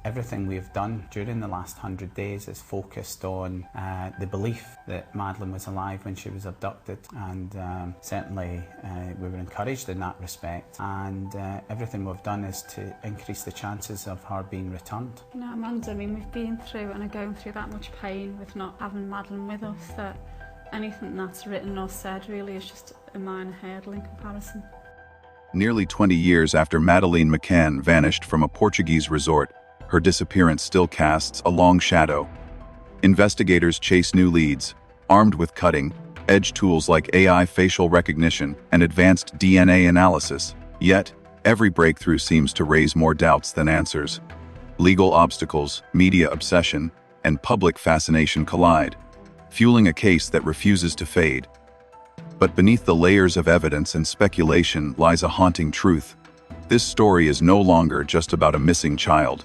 Everything we've done during the last 100 days is focused on the belief that Madeleine was alive when she was abducted, and certainly we were encouraged in that respect, and everything we've done is to increase the chances of her being returned. You know, Amanda, I mean, we've been through and are going through that much pain with not having Madeleine with us, that anything that's written or said really is just a minor hurdle in comparison. Nearly 20 years after Madeleine McCann vanished from a Portuguese resort, her disappearance still casts a long shadow. Investigators chase new leads, armed with cutting-edge tools like AI facial recognition and advanced DNA analysis. Yet, every breakthrough seems to raise more doubts than answers. Legal obstacles, media obsession, and public fascination collide, fueling a case that refuses to fade. But beneath the layers of evidence and speculation lies a haunting truth. This story is no longer just about a missing child.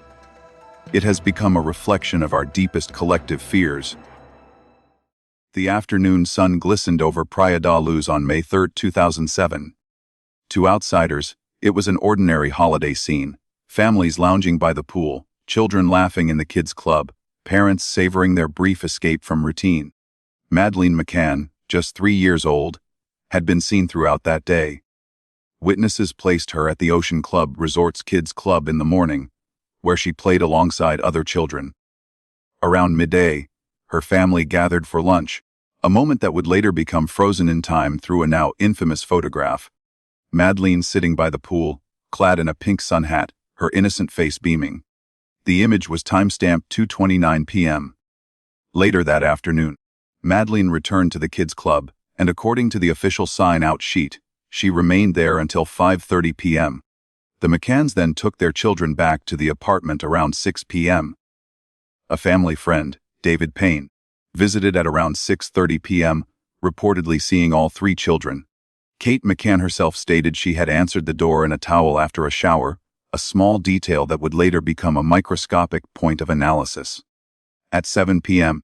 It has become a reflection of our deepest collective fears. The afternoon sun glistened over Praia da Luz on May 3, 2007. To outsiders, it was an ordinary holiday scene. Families lounging by the pool, children laughing in the kids' club, parents savoring their brief escape from routine. Madeleine McCann, just 3 years old, had been seen throughout that day. Witnesses placed her at the Ocean Club Resort's Kids Club in the morning, where she played alongside other children. Around midday, her family gathered for lunch, a moment that would later become frozen in time through a now infamous photograph. Madeleine sitting by the pool, clad in a pink sun hat, her innocent face beaming. The image was time-stamped 2:29 p.m. Later that afternoon, Madeleine returned to the kids' club, and according to the official sign-out sheet, she remained there until 5:30 p.m. The McCanns then took their children back to the apartment around 6 p.m. A family friend, David Payne, visited at around 6:30 p.m., reportedly seeing all 3 children. Kate McCann herself stated she had answered the door in a towel after a shower, a small detail that would later become a microscopic point of analysis. At 7 p.m.,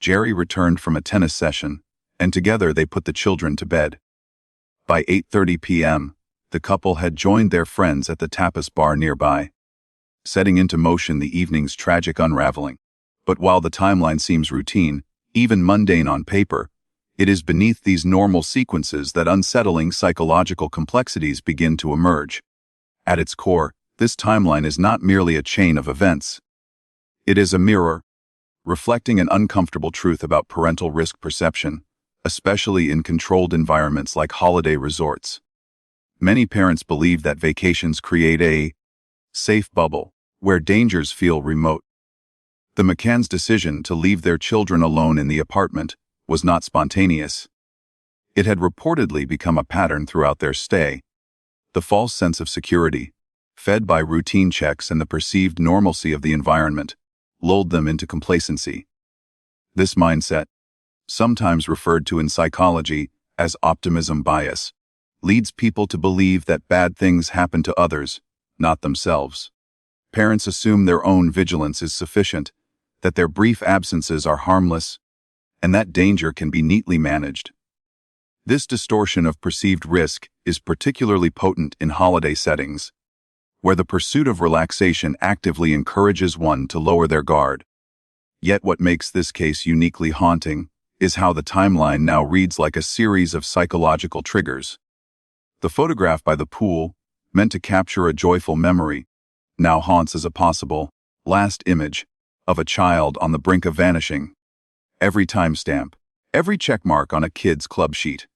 Jerry returned from a tennis session, and together they put the children to bed. By 8:30 p.m., the couple had joined their friends at the tapas bar nearby, setting into motion the evening's tragic unraveling. But while the timeline seems routine, even mundane on paper, it is beneath these normal sequences that unsettling psychological complexities begin to emerge. At its core, this timeline is not merely a chain of events. It is a mirror, reflecting an uncomfortable truth about parental risk perception, especially in controlled environments like holiday resorts. Many parents believe that vacations create a safe bubble, where dangers feel remote. The McCanns' decision to leave their children alone in the apartment was not spontaneous. It had reportedly become a pattern throughout their stay. The false sense of security, fed by routine checks and the perceived normalcy of the environment, lulled them into complacency. This mindset, sometimes referred to in psychology as optimism bias, leads people to believe that bad things happen to others, not themselves. Parents assume their own vigilance is sufficient, that their brief absences are harmless, and that danger can be neatly managed. This distortion of perceived risk is particularly potent in holiday settings, where the pursuit of relaxation actively encourages one to lower their guard. Yet what makes this case uniquely haunting is how the timeline now reads like a series of psychological triggers. The photograph by the pool, meant to capture a joyful memory, now haunts as a possible last image of a child on the brink of vanishing. Every timestamp, every checkmark on a kid's club sheet,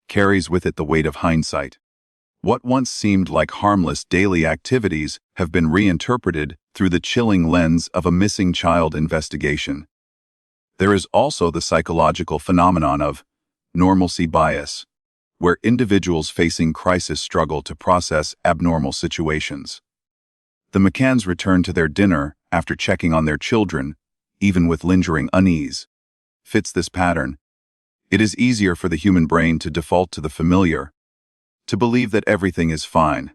carries with it the weight of hindsight. What once seemed like harmless daily activities have been reinterpreted through the chilling lens of a missing child investigation. There is also the psychological phenomenon of normalcy bias, where individuals facing crisis struggle to process abnormal situations. The McCanns return to their dinner after checking on their children, even with lingering unease. Fits this pattern. It is easier for the human brain to default to the familiar, to believe that everything is fine,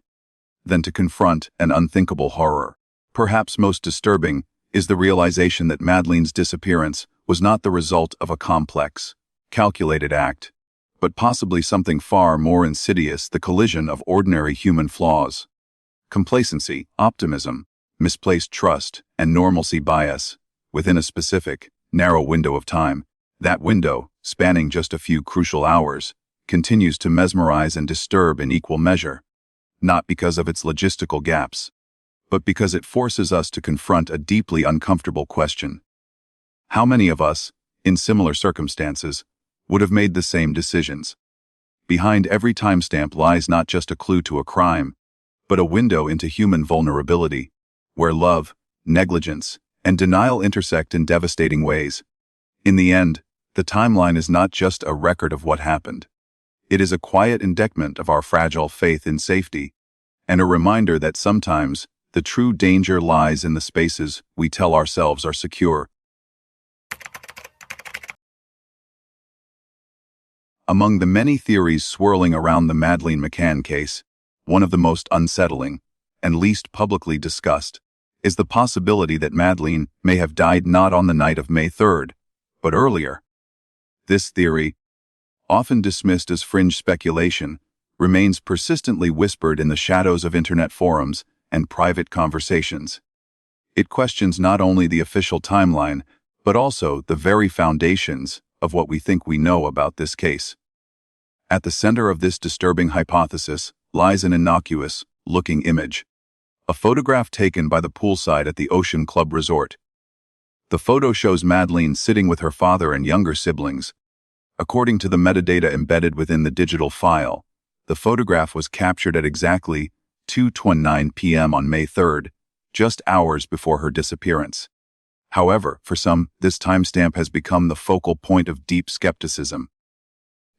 than to confront an unthinkable horror. Perhaps most disturbing is the realization that Madeleine's disappearance was not the result of a complex, calculated act, but possibly something far more insidious, the collision of ordinary human flaws. Complacency, optimism, misplaced trust, and normalcy bias within a specific, narrow window of time. That window, spanning just a few crucial hours, continues to mesmerize and disturb in equal measure, not because of its logistical gaps, but because it forces us to confront a deeply uncomfortable question. How many of us, in similar circumstances, would have made the same decisions? Behind every timestamp lies not just a clue to a crime, but a window into human vulnerability, where love, negligence, and denial intersect in devastating ways. In the end, the timeline is not just a record of what happened. It is a quiet indictment of our fragile faith in safety, and a reminder that sometimes the true danger lies in the spaces we tell ourselves are secure. Among the many theories swirling around the Madeleine McCann case, one of the most unsettling, and least publicly discussed, is the possibility that Madeleine may have died not on the night of May 3rd, but earlier. This theory, often dismissed as fringe speculation, remains persistently whispered in the shadows of internet forums and private conversations. It questions not only the official timeline, but also the very foundations of what we think we know about this case. At the center of this disturbing hypothesis lies an innocuous-looking image, a photograph taken by the poolside at the Ocean Club Resort. The photo shows Madeleine sitting with her father and younger siblings. According to the metadata embedded within the digital file, the photograph was captured at exactly 2:29 p.m. on May 3rd, just hours before her disappearance. However, for some, this timestamp has become the focal point of deep skepticism.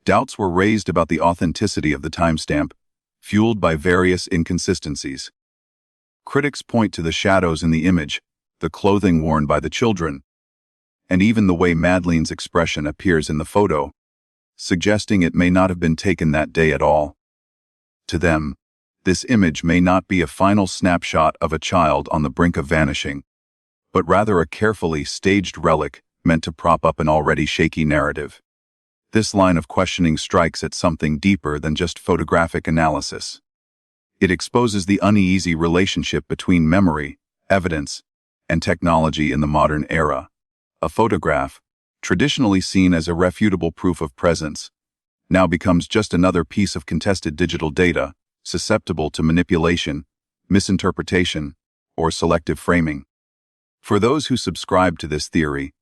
Doubts were raised about the authenticity of the timestamp, fueled by various inconsistencies. Critics point to the shadows in the image, the clothing worn by the children, and even the way Madeleine's expression appears in the photo, suggesting it may not have been taken that day at all. To them, this image may not be a final snapshot of a child on the brink of vanishing, but rather a carefully staged relic meant to prop up an already shaky narrative. This line of questioning strikes at something deeper than just photographic analysis. It exposes the uneasy relationship between memory, evidence, and technology in the modern era. A photograph, traditionally seen as irrefutable proof of presence, now becomes just another piece of contested digital data, susceptible to manipulation, misinterpretation, or selective framing. For those who subscribe to this theory,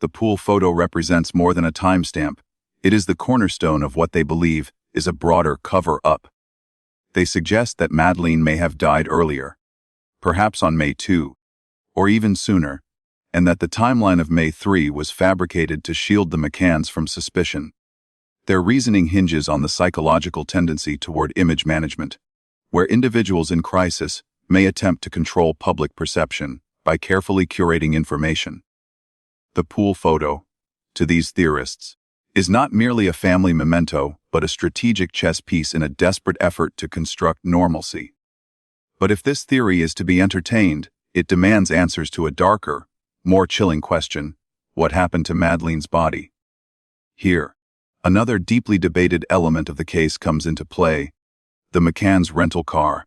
the pool photo represents more than a timestamp. It is the cornerstone of what they believe is a broader cover-up. They suggest that Madeleine may have died earlier, perhaps on May 2, or even sooner, and that the timeline of May 3 was fabricated to shield the McCanns from suspicion. Their reasoning hinges on the psychological tendency toward image management, where individuals in crisis may attempt to control public perception by carefully curating information. The pool photo, to these theorists, is not merely a family memento, but a strategic chess piece in a desperate effort to construct normalcy. But if this theory is to be entertained, it demands answers to a darker, more chilling question: what happened to Madeleine's body? Here, another deeply debated element of the case comes into play: the McCann's rental car.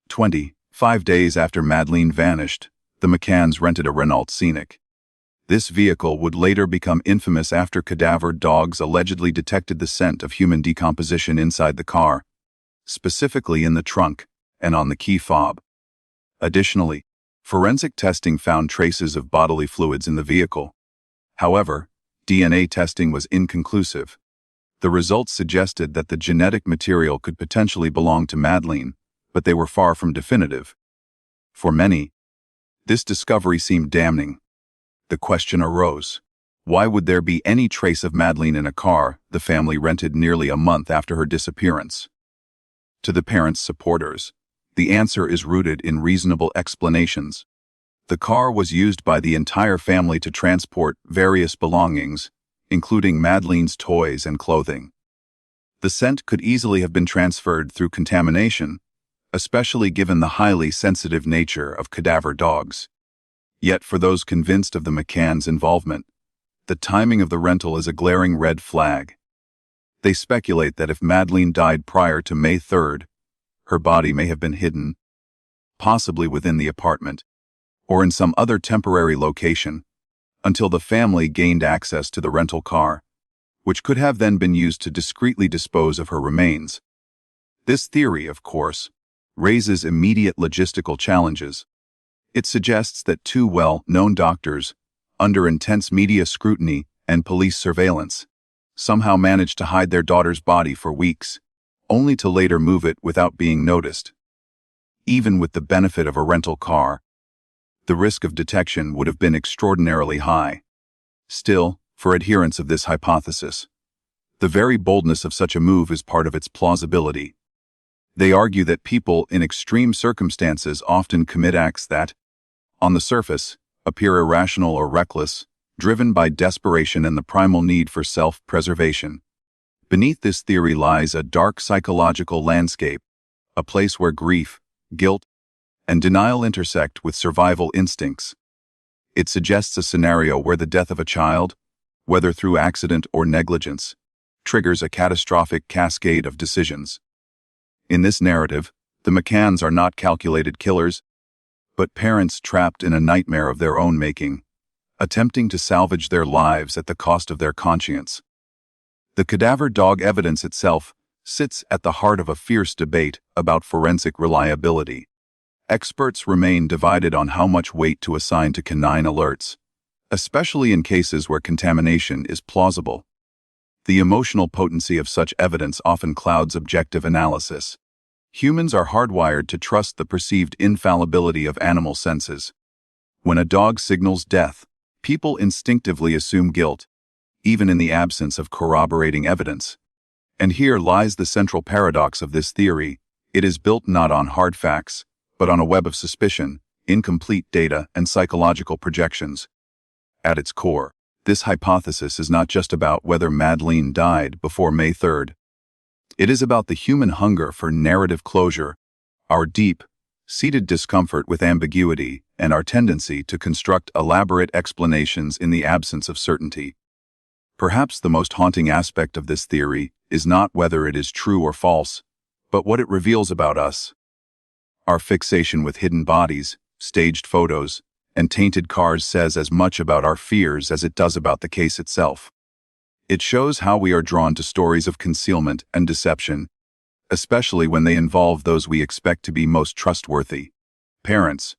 25 days after Madeleine vanished, the McCanns rented a Renault Scenic. This vehicle would later become infamous after cadavered dogs allegedly detected the scent of human decomposition inside the car, specifically in the trunk and on the key fob. Additionally, forensic testing found traces of bodily fluids in the vehicle. However, DNA testing was inconclusive. The results suggested that the genetic material could potentially belong to Madeleine, but they were far from definitive. For many, this discovery seemed damning. The question arose: why would there be any trace of Madeleine in a car the family rented nearly a month after her disappearance? To the parents' supporters, the answer is rooted in reasonable explanations. The car was used by the entire family to transport various belongings, including Madeleine's toys and clothing. The scent could easily have been transferred through contamination, especially given the highly sensitive nature of cadaver dogs. Yet for those convinced of the McCanns' involvement, the timing of the rental is a glaring red flag. They speculate that if Madeleine died prior to May 3rd, her body may have been hidden, possibly within the apartment, or in some other temporary location, until the family gained access to the rental car, which could have then been used to discreetly dispose of her remains. This theory, of course, raises immediate logistical challenges. It suggests that two well-known doctors, under intense media scrutiny and police surveillance, somehow managed to hide their daughter's body for weeks, only to later move it without being noticed. Even with the benefit of a rental car, the risk of detection would have been extraordinarily high. Still, for adherents of this hypothesis, the very boldness of such a move is part of its plausibility. They argue that people in extreme circumstances often commit acts that, on the surface, appear irrational or reckless, driven by desperation and the primal need for self-preservation. Beneath this theory lies a dark psychological landscape, a place where grief, guilt, and denial intersect with survival instincts. It suggests a scenario where the death of a child, whether through accident or negligence, triggers a catastrophic cascade of decisions. In this narrative, the McCanns are not calculated killers, but parents trapped in a nightmare of their own making, attempting to salvage their lives at the cost of their conscience. The cadaver dog evidence itself sits at the heart of a fierce debate about forensic reliability. Experts remain divided on how much weight to assign to canine alerts, especially in cases where contamination is plausible. The emotional potency of such evidence often clouds objective analysis. Humans are hardwired to trust the perceived infallibility of animal senses. When a dog signals death, people instinctively assume guilt, even in the absence of corroborating evidence. And here lies the central paradox of this theory. It is built not on hard facts, but on a web of suspicion, incomplete data, and psychological projections. At its core, this hypothesis is not just about whether Madleen died before May 3rd. It is about the human hunger for narrative closure, our deep-seated discomfort with ambiguity, and our tendency to construct elaborate explanations in the absence of certainty. Perhaps the most haunting aspect of this theory is not whether it is true or false, but what it reveals about us. Our fixation with hidden bodies, staged photos, and tainted cars says as much about our fears as it does about the case itself. It shows how we are drawn to stories of concealment and deception, especially when they involve those we expect to be most trustworthy, parents.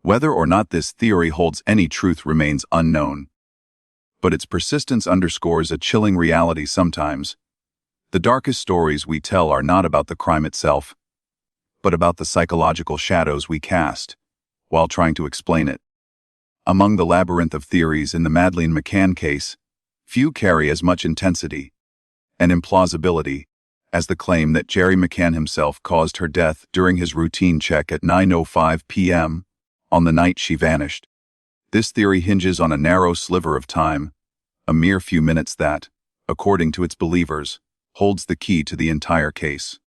Whether or not this theory holds any truth remains unknown, but its persistence underscores a chilling reality sometimes. The darkest stories we tell are not about the crime itself, but about the psychological shadows we cast while trying to explain it. Among the labyrinth of theories in the Madeleine McCann case, few carry as much intensity and implausibility as the claim that Jerry McCann himself caused her death during his routine check at 9:05 p.m. on the night she vanished. This theory hinges on a narrow sliver of time, a mere few minutes that, according to its believers, holds the key to the entire case.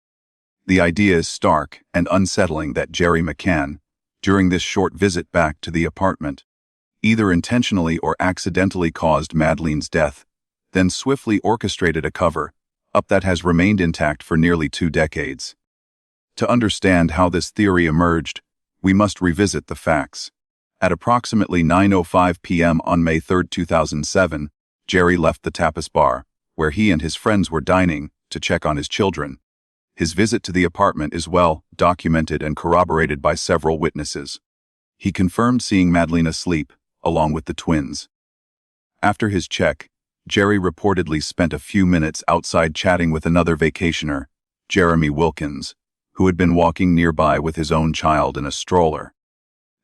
The idea is stark and unsettling that Jerry McCann, during this short visit back to the apartment, either intentionally or accidentally caused Madeleen's death, then swiftly orchestrated a cover-up that has remained intact for nearly 2 decades. To understand how this theory emerged, we must revisit the facts. At approximately 9:05 p.m. on May 3, 2007, Jerry left the tapas bar, where he and his friends were dining, to check on his children. His visit to the apartment is well documented and corroborated by several witnesses. He confirmed seeing Madleen asleep, along with the twins. After his check, Jerry reportedly spent a few minutes outside chatting with another vacationer, Jeremy Wilkins, who had been walking nearby with his own child in a stroller.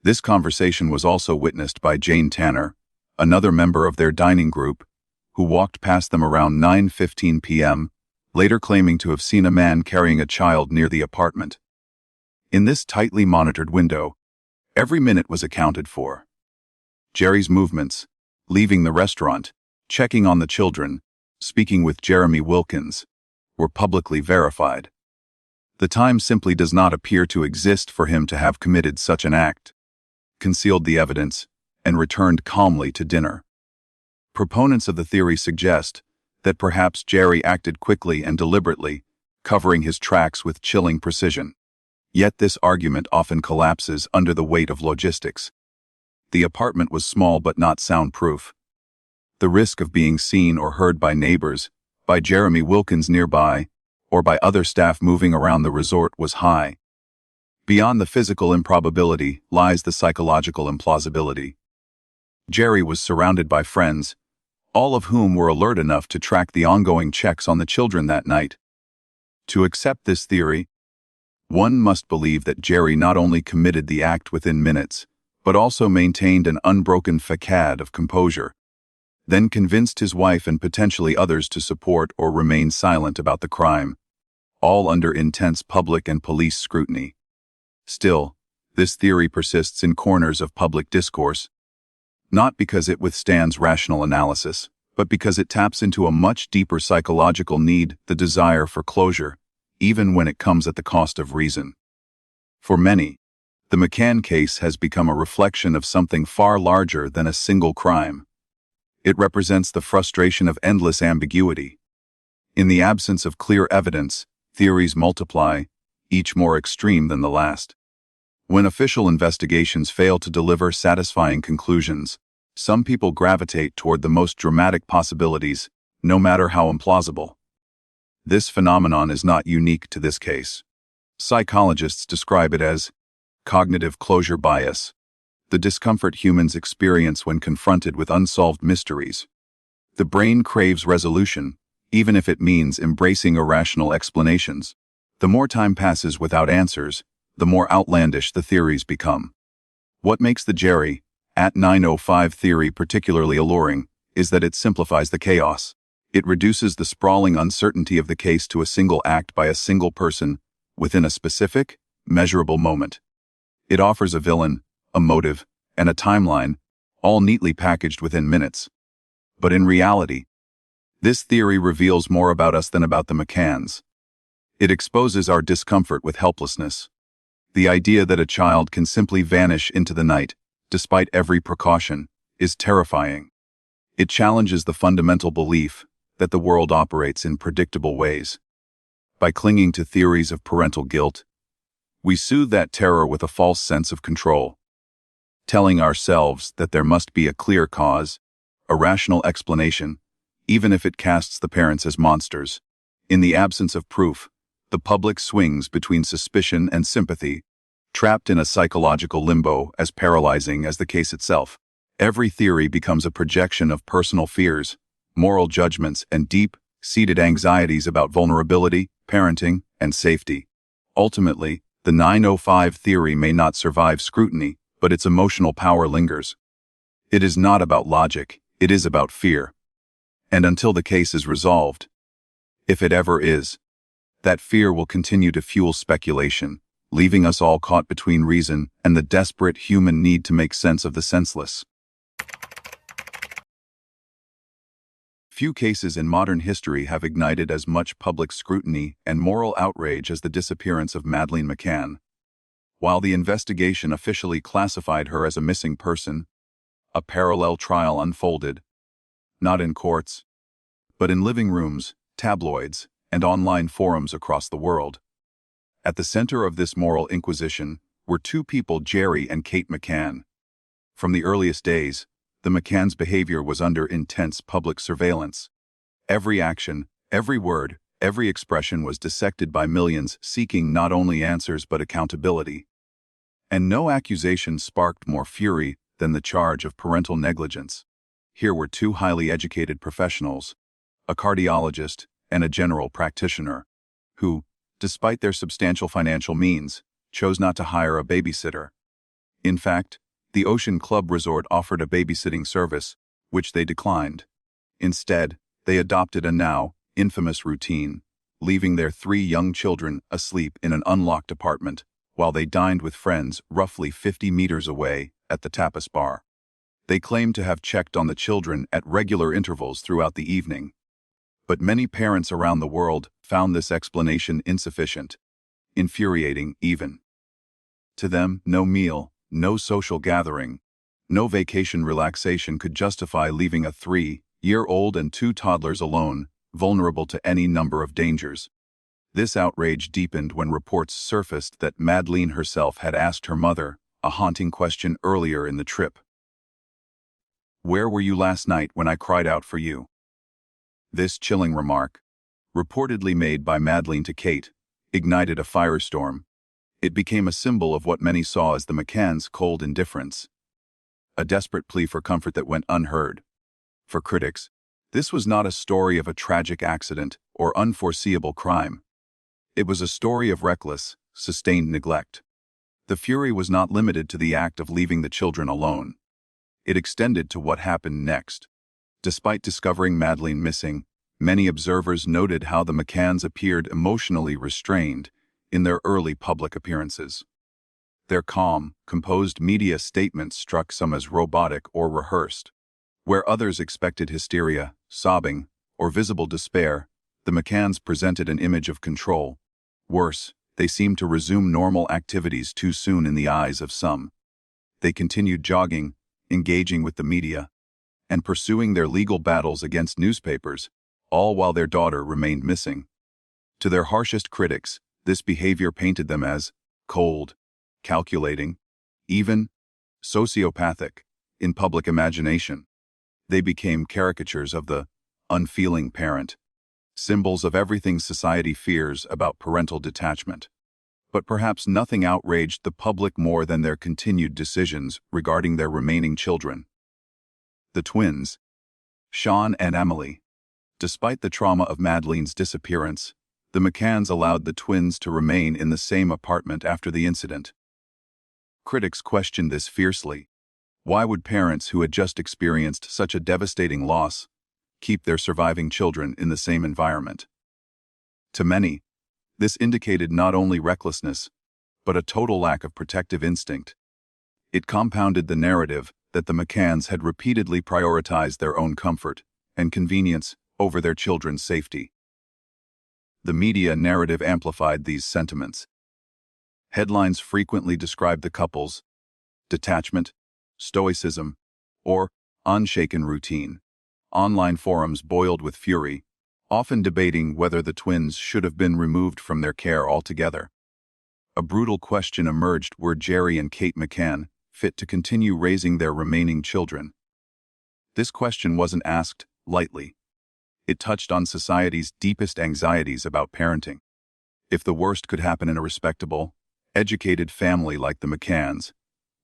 This conversation was also witnessed by Jane Tanner, another member of their dining group, who walked past them around 9:15 p.m., later claiming to have seen a man carrying a child near the apartment. In this tightly monitored window, every minute was accounted for. Jerry's movements, leaving the restaurant, checking on the children, speaking with Jeremy Wilkins, were publicly verified. The time simply does not appear to exist for him to have committed such an act, concealed the evidence, and returned calmly to dinner. Proponents of the theory suggest that perhaps Jerry acted quickly and deliberately, covering his tracks with chilling precision. Yet this argument often collapses under the weight of logistics. The apartment was small but not soundproof. The risk of being seen or heard by neighbors, by Jeremy Wilkins nearby, or by other staff moving around the resort was high. Beyond the physical improbability lies the psychological implausibility. Jerry was surrounded by friends, all of whom were alert enough to track the ongoing checks on the children that night. To accept this theory, one must believe that Jerry not only committed the act within minutes, but also maintained an unbroken facade of composure, then convinced his wife and potentially others to support or remain silent about the crime, all under intense public and police scrutiny. Still, this theory persists in corners of public discourse, not because it withstands rational analysis, but because it taps into a much deeper psychological need, the desire for closure, even when it comes at the cost of reason. For many, the McCann case has become a reflection of something far larger than a single crime. It represents the frustration of endless ambiguity. In the absence of clear evidence, theories multiply, each more extreme than the last. When official investigations fail to deliver satisfying conclusions, some people gravitate toward the most dramatic possibilities, no matter how implausible. This phenomenon is not unique to this case. Psychologists describe it as cognitive closure bias, the discomfort humans experience when confronted with unsolved mysteries. The brain craves resolution, even if it means embracing irrational explanations. The more time passes without answers, the more outlandish the theories become. What makes the Jerry at 905 theory particularly alluring is that it simplifies the chaos. It reduces the sprawling uncertainty of the case to a single act by a single person within a specific, measurable moment. It offers a villain, a motive, and a timeline, all neatly packaged within minutes. But in reality, this theory reveals more about us than about the McCanns. It exposes our discomfort with helplessness. The idea that a child can simply vanish into the night, despite every precaution, is terrifying. It challenges the fundamental belief that the world operates in predictable ways. By clinging to theories of parental guilt, we soothe that terror with a false sense of control, telling ourselves that there must be a clear cause, a rational explanation, even if it casts the parents as monsters. In the absence of proof, the public swings between suspicion and sympathy, trapped in a psychological limbo as paralyzing as the case itself. Every theory becomes a projection of personal fears, moral judgments, and deep-seated anxieties about vulnerability, parenting, and safety. Ultimately, the 905 theory may not survive scrutiny, but its emotional power lingers. It is not about logic, it is about fear. And until the case is resolved, if it ever is, that fear will continue to fuel speculation, leaving us all caught between reason and the desperate human need to make sense of the senseless. Few cases in modern history have ignited as much public scrutiny and moral outrage as the disappearance of Madeleine McCann. While the investigation officially classified her as a missing person, a parallel trial unfolded, not in courts, but in living rooms, tabloids, and online forums across the world. At the center of this moral inquisition were two people, Jerry and Kate McCann. From the earliest days, the McCanns' behavior was under intense public surveillance. Every action, every word, every expression was dissected by millions seeking not only answers but accountability. And no accusation sparked more fury than the charge of parental negligence. Here were two highly educated professionals, a cardiologist and a general practitioner, who, despite their substantial financial means, chose not to hire a babysitter. In fact, the Ocean Club Resort offered a babysitting service, which they declined. Instead, they adopted a now infamous routine, leaving their 3 young children asleep in an unlocked apartment while they dined with friends roughly 50 meters away at the tapas bar. They claimed to have checked on the children at regular intervals throughout the evening. But many parents around the world found this explanation insufficient, infuriating even. To them, no meal, no social gathering, no vacation relaxation could justify leaving a 3-year-old and 2 toddlers alone, vulnerable to any number of dangers. This outrage deepened when reports surfaced that Madleen herself had asked her mother a haunting question earlier in the trip. "Where were you last night when I cried out for you?" This chilling remark, reportedly made by Madleen to Kate, ignited a firestorm. It became a symbol of what many saw as the McCanns' cold indifference, a desperate plea for comfort that went unheard. For critics, this was not a story of a tragic accident or unforeseeable crime. It was a story of reckless, sustained neglect. The fury was not limited to the act of leaving the children alone. It extended to what happened next. Despite discovering Madleen missing, many observers noted how the McCanns appeared emotionally restrained in their early public appearances. Their calm, composed media statements struck some as robotic or rehearsed. Where others expected hysteria, sobbing, or visible despair, the McCanns presented an image of control. Worse, they seemed to resume normal activities too soon in the eyes of some. They continued jogging, engaging with the media, and pursuing their legal battles against newspapers, all while their daughter remained missing. To their harshest critics, this behavior painted them as cold, calculating, even sociopathic in public imagination. They became caricatures of the unfeeling parent, symbols of everything society fears about parental detachment. But perhaps nothing outraged the public more than their continued decisions regarding their remaining children. The twins, Sean and Emily. Despite the trauma of Madelein's disappearance, the McCanns allowed the twins to remain in the same apartment after the incident. Critics questioned this fiercely. Why would parents who had just experienced such a devastating loss keep their surviving children in the same environment? To many, this indicated not only recklessness, but a total lack of protective instinct. It compounded the narrative that the McCanns had repeatedly prioritized their own comfort and convenience over their children's safety. The media narrative amplified these sentiments. Headlines frequently described the couple's detachment, stoicism, or unshaken routine. Online forums boiled with fury, often debating whether the twins should have been removed from their care altogether. A brutal question emerged: were Jerry and Kate McCann fit to continue raising their remaining children? This question wasn't asked lightly. It touched on society's deepest anxieties about parenting. If the worst could happen in a respectable, educated family like the McCanns,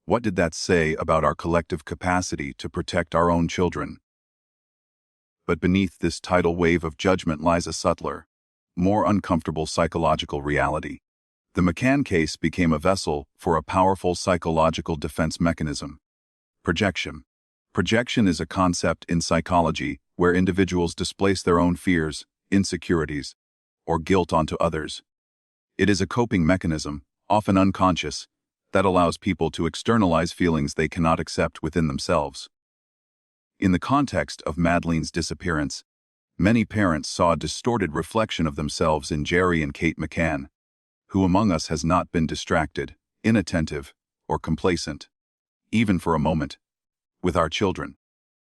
what did that say about our collective capacity to protect our own children? But beneath this tidal wave of judgment lies a subtler, more uncomfortable psychological reality. The McCann case became a vessel for a powerful psychological defense mechanism: projection. Projection is a concept in psychology where individuals displace their own fears, insecurities, or guilt onto others. It is a coping mechanism, often unconscious, that allows people to externalize feelings they cannot accept within themselves. In the context of Madelein's disappearance, many parents saw a distorted reflection of themselves in Jerry and Kate McCann. Who among us has not been distracted, inattentive, or complacent, even for a moment, with our children?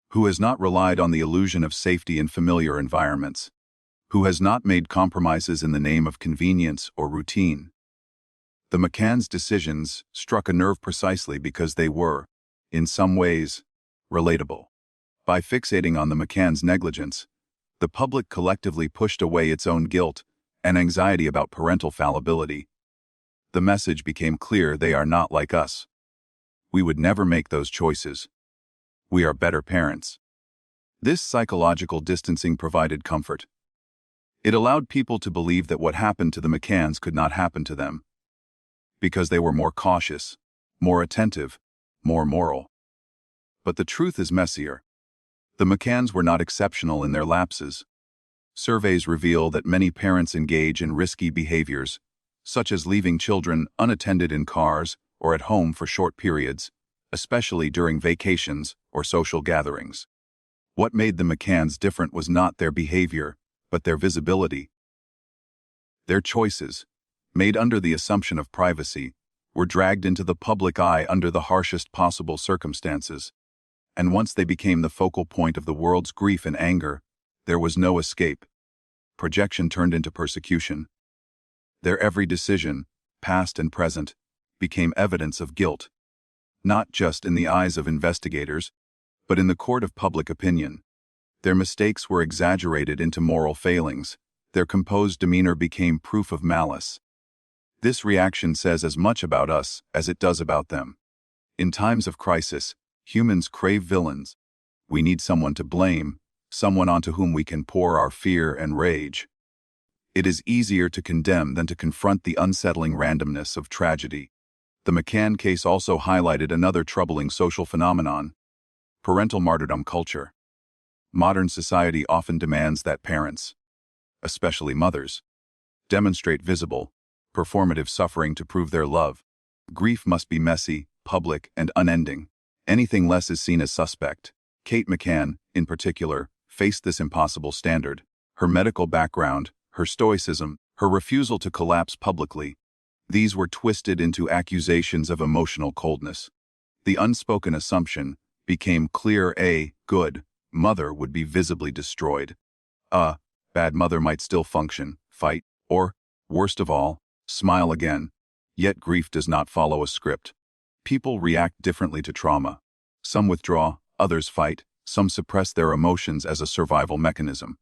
Who has not relied on the illusion of safety in familiar environments? Who has not made compromises in the name of convenience or routine? The McCanns' decisions struck a nerve precisely because they were, in some ways, relatable. By fixating on the McCanns' negligence, the public collectively pushed away its own guilt and anxiety about parental fallibility. The message became clear: they are not like us. We would never make those choices. We are better parents. This psychological distancing provided comfort. It allowed people to believe that what happened to the McCanns could not happen to them, because they were more cautious, more attentive, more moral. But the truth is messier. The McCanns were not exceptional in their lapses. Surveys reveal that many parents engage in risky behaviors, such as leaving children unattended in cars or at home for short periods, especially during vacations or social gatherings. What made the McCanns different was not their behavior, but their visibility. Their choices, made under the assumption of privacy, were dragged into the public eye under the harshest possible circumstances. And once they became the focal point of the world's grief and anger, there was no escape. Projection turned into persecution. Their every decision, past and present, became evidence of guilt, not just in the eyes of investigators, But in the court of public opinion, their mistakes were exaggerated into moral failings. Their composed demeanor became proof of malice. This reaction says as much about us as it does about them. In times of crisis, humans crave villains. We need someone to blame, someone onto whom we can pour our fear and rage. It is easier to condemn than to confront the unsettling randomness of tragedy. The McCann case also highlighted another troubling social phenomenon: parental martyrdom culture. Modern society often demands that parents, especially mothers, demonstrate visible, performative suffering to prove their love. Grief must be messy, public, and unending. Anything less is seen as suspect. Kate McCann, in particular, faced this impossible standard. Her medical background, her stoicism, her refusal to collapse publicly, these were twisted into accusations of emotional coldness. The unspoken assumption became clear: a good mother would be visibly destroyed. A bad mother might still function, fight, or, worst of all, smile again. Yet grief does not follow a script. People react differently to trauma. Some withdraw, others fight, some suppress their emotions as a survival mechanism.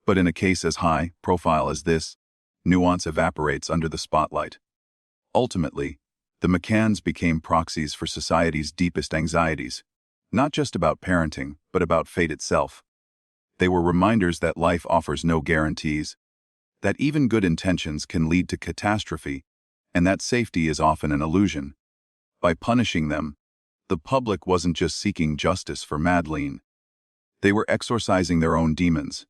But in a case as high profile as this, nuance evaporates under the spotlight. Ultimately, the McCanns became proxies for society's deepest anxieties, not just about parenting, but about fate itself. They were reminders that life offers no guarantees, that even good intentions can lead to catastrophe, and that safety is often an illusion. By punishing them, the public wasn't just seeking justice for Madleen. They were exorcising their own demons,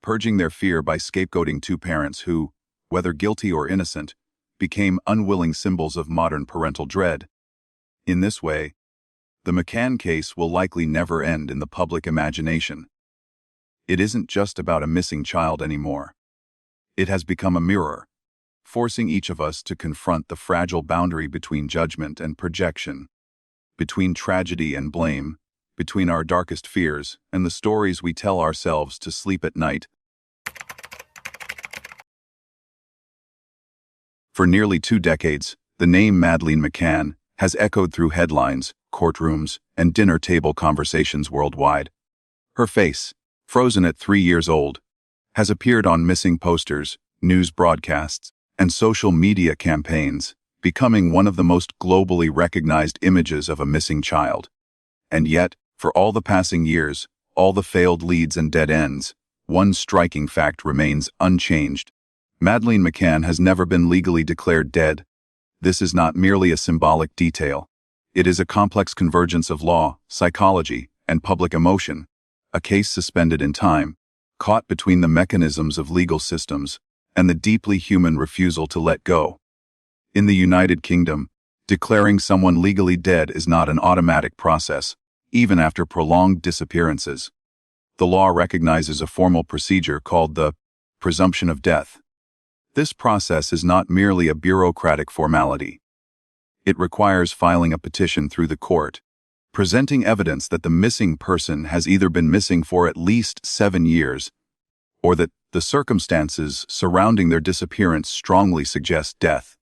purging their fear by scapegoating two parents who, whether guilty or innocent, became unwilling symbols of modern parental dread. In this way, the McCann case will likely never end in the public imagination. It isn't just about a missing child anymore. It has become a mirror, forcing each of us to confront the fragile boundary between judgment and projection, between tragedy and blame, between our darkest fears and the stories we tell ourselves to sleep at night. For nearly 2 decades, the name Madeleine McCann has echoed through headlines, courtrooms, and dinner table conversations worldwide. Her face, frozen at 3 years old, has appeared on missing posters, news broadcasts, and social media campaigns, becoming one of the most globally recognized images of a missing child. And yet, for all the passing years, all the failed leads and dead ends, one striking fact remains unchanged. Madeleine McCann has never been legally declared dead. This is not merely a symbolic detail. It is a complex convergence of law, psychology, and public emotion, a case suspended in time, caught between the mechanisms of legal systems and the deeply human refusal to let go. In the United Kingdom, declaring someone legally dead is not an automatic process, even after prolonged disappearances. The law recognizes a formal procedure called the presumption of death. This process is not merely a bureaucratic formality. It requires filing a petition through the court, presenting evidence that the missing person has either been missing for at least 7 years, or that the circumstances surrounding their disappearance strongly suggest death.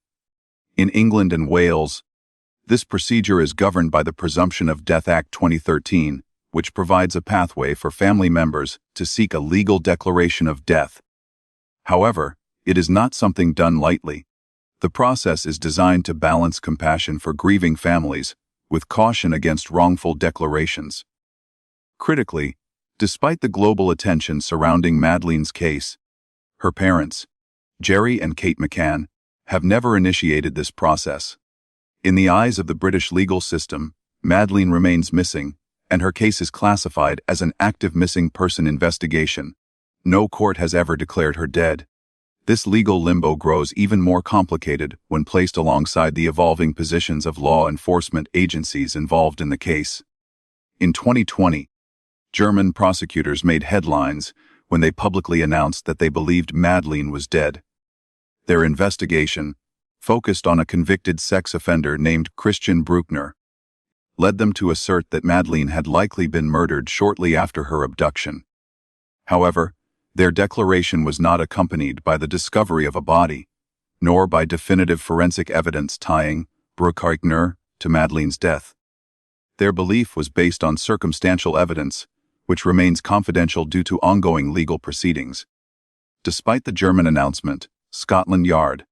In England and Wales, this procedure is governed by the Presumption of Death Act 2013, which provides a pathway for family members to seek a legal declaration of death. However, it is not something done lightly. The process is designed to balance compassion for grieving families with caution against wrongful declarations. Critically, despite the global attention surrounding Madeleine's case, her parents, Jerry and Kate McCann, have never initiated this process. In the eyes of the British legal system, Madeleine remains missing, and her case is classified as an active missing person investigation. No court has ever declared her dead. This legal limbo grows even more complicated when placed alongside the evolving positions of law enforcement agencies involved in the case. In 2020, German prosecutors made headlines when they publicly announced that they believed Madeleine was dead. Their investigation, focused on a convicted sex offender named Christian Bruckner, led them to assert that Madeleine had likely been murdered shortly after her abduction. However, their declaration was not accompanied by the discovery of a body, nor by definitive forensic evidence tying Bruckner to Madeleine's death. Their belief was based on circumstantial evidence, which remains confidential due to ongoing legal proceedings. Despite the German announcement, Scotland Yard,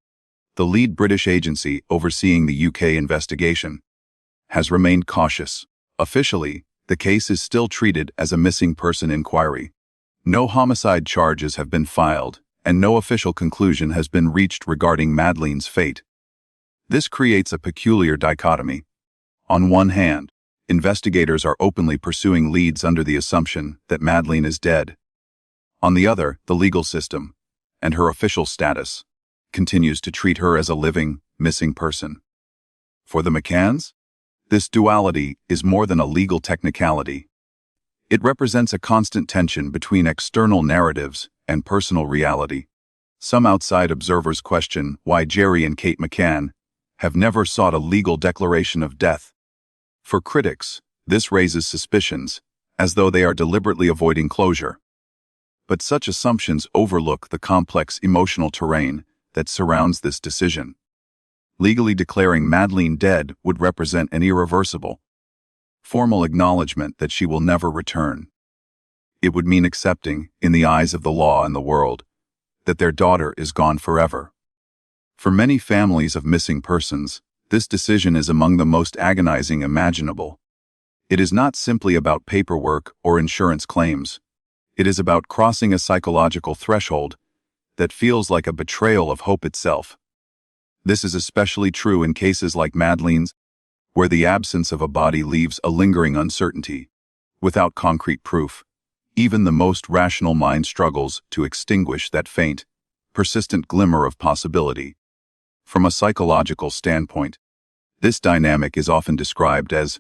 the lead British agency overseeing the UK investigation, has remained cautious. Officially, the case is still treated as a missing person inquiry. No homicide charges have been filed, and no official conclusion has been reached regarding Madeleine's fate. This creates a peculiar dichotomy. On one hand, investigators are openly pursuing leads under the assumption that Madeleine is dead. On the other, the legal system, and her official status, continues to treat her as a living, missing person. For the McCanns, this duality is more than a legal technicality. It represents a constant tension between external narratives and personal reality. Some outside observers question why Jerry and Kate McCann have never sought a legal declaration of death. For critics, this raises suspicions, as though they are deliberately avoiding closure. But such assumptions overlook the complex emotional terrain that surrounds this decision. Legally declaring Madeleine dead would represent an irreversible, formal acknowledgement that she will never return. It would mean accepting, in the eyes of the law and the world, that their daughter is gone forever. For many families of missing persons, this decision is among the most agonizing imaginable. It is not simply about paperwork or insurance claims. It is about crossing a psychological threshold that feels like a betrayal of hope itself. This is especially true in cases like Madeleine's, where the absence of a body leaves a lingering uncertainty. Without concrete proof, even the most rational mind struggles to extinguish that faint, persistent glimmer of possibility. From a psychological standpoint, this dynamic is often described as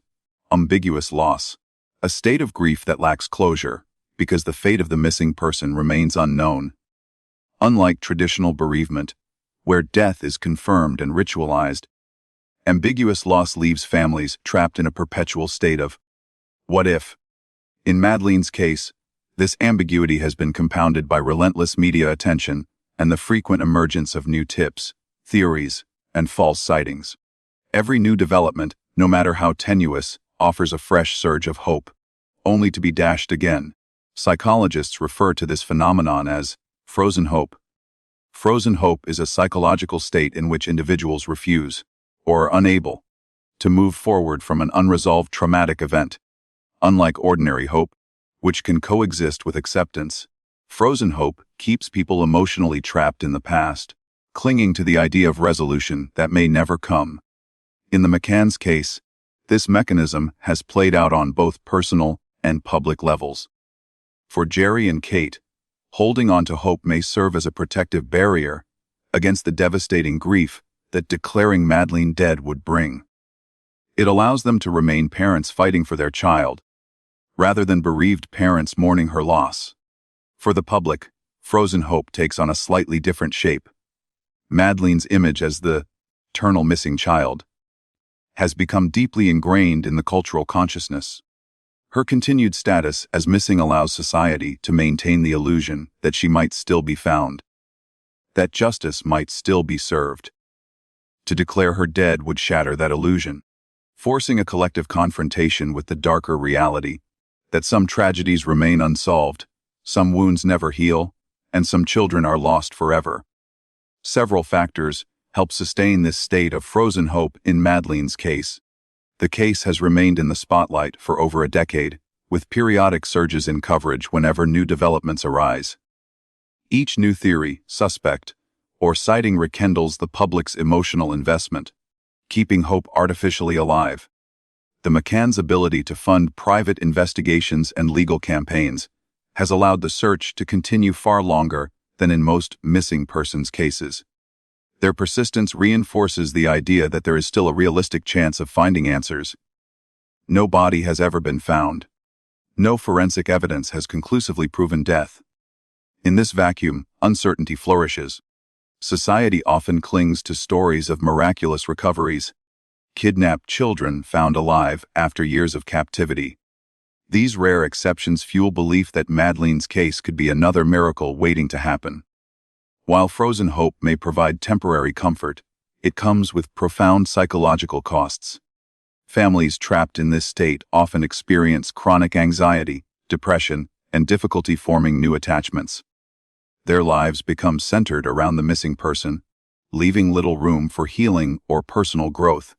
ambiguous loss, a state of grief that lacks closure because the fate of the missing person remains unknown. Unlike traditional bereavement, where death is confirmed and ritualized, ambiguous loss leaves families trapped in a perpetual state of what if. In Madeleine's case, this ambiguity has been compounded by relentless media attention and the frequent emergence of new tips, theories, and false sightings. Every new development, no matter how tenuous, offers a fresh surge of hope, only to be dashed again. Psychologists refer to this phenomenon as frozen hope. Frozen hope is a psychological state in which individuals refuse, or are unable, to move forward from an unresolved traumatic event. Unlike ordinary hope, which can coexist with acceptance, frozen hope keeps people emotionally trapped in the past, clinging to the idea of resolution that may never come. In the McCann's case, this mechanism has played out on both personal and public levels. For Jerry and Kate, holding on to hope may serve as a protective barrier against the devastating grief that declaring Madeleine dead would bring. It allows them to remain parents fighting for their child, rather than bereaved parents mourning her loss. For the public, frozen hope takes on a slightly different shape. Madeleine's image as the eternal missing child has become deeply ingrained in the cultural consciousness. Her continued status as missing allows society to maintain the illusion that she might still be found, that justice might still be served. To declare her dead would shatter that illusion, forcing a collective confrontation with the darker reality that some tragedies remain unsolved, some wounds never heal, and some children are lost forever. Several factors help sustain this state of frozen hope in Madeleine's case. The case has remained in the spotlight for over a decade, with periodic surges in coverage whenever new developments arise. Each new theory, suspect, or sighting rekindles the public's emotional investment, keeping hope artificially alive. The McCann's ability to fund private investigations and legal campaigns has allowed the search to continue far longer than in most missing persons cases. Their persistence reinforces the idea that there is still a realistic chance of finding answers. No body has ever been found. No forensic evidence has conclusively proven death. In this vacuum, uncertainty flourishes. Society often clings to stories of miraculous recoveries, kidnapped children found alive after years of captivity. These rare exceptions fuel belief that Madeleine's case could be another miracle waiting to happen. While frozen hope may provide temporary comfort, it comes with profound psychological costs. Families trapped in this state often experience chronic anxiety, depression, and difficulty forming new attachments. Their lives become centered around the missing person, leaving little room for healing or personal growth.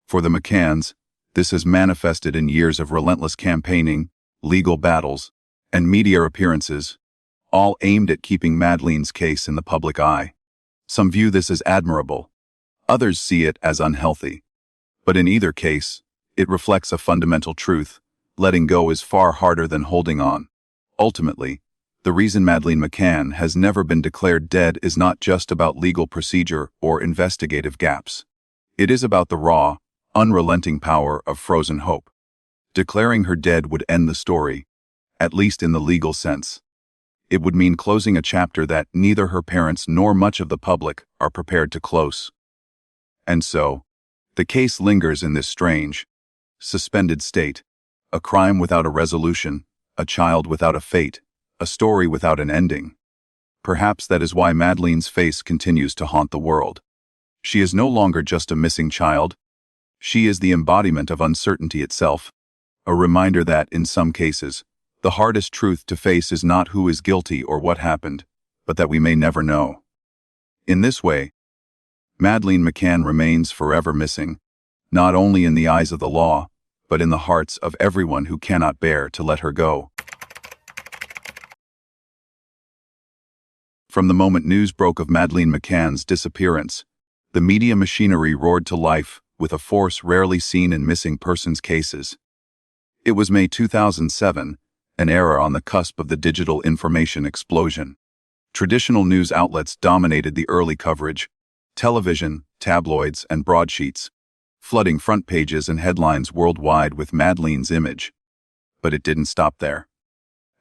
For the McCanns, this has manifested in years of relentless campaigning, legal battles, and media appearances, all aimed at keeping Madeleine's case in the public eye. Some view this as admirable, others see it as unhealthy. But in either case, it reflects a fundamental truth: letting go is far harder than holding on. Ultimately, the reason Madeleine McCann has never been declared dead is not just about legal procedure or investigative gaps. It is about the raw, unrelenting power of frozen hope. Declaring her dead would end the story, at least in the legal sense. It would mean closing a chapter that neither her parents nor much of the public are prepared to close. And so, the case lingers in this strange, suspended state, a crime without a resolution, a child without a fate, a story without an ending. Perhaps that is why Madeleine's face continues to haunt the world. She is no longer just a missing child. She is the embodiment of uncertainty itself, a reminder that, in some cases, the hardest truth to face is not who is guilty or what happened, but that we may never know. In this way, Madeleine McCann remains forever missing, not only in the eyes of the law, but in the hearts of everyone who cannot bear to let her go. From the moment news broke of Madeleine McCann's disappearance, the media machinery roared to life with a force rarely seen in missing persons cases. It was May 2007, an era on the cusp of the digital information explosion. Traditional news outlets dominated the early coverage: television, tabloids, and broadsheets, flooding front pages and headlines worldwide with Madeleine's image. But it didn't stop there.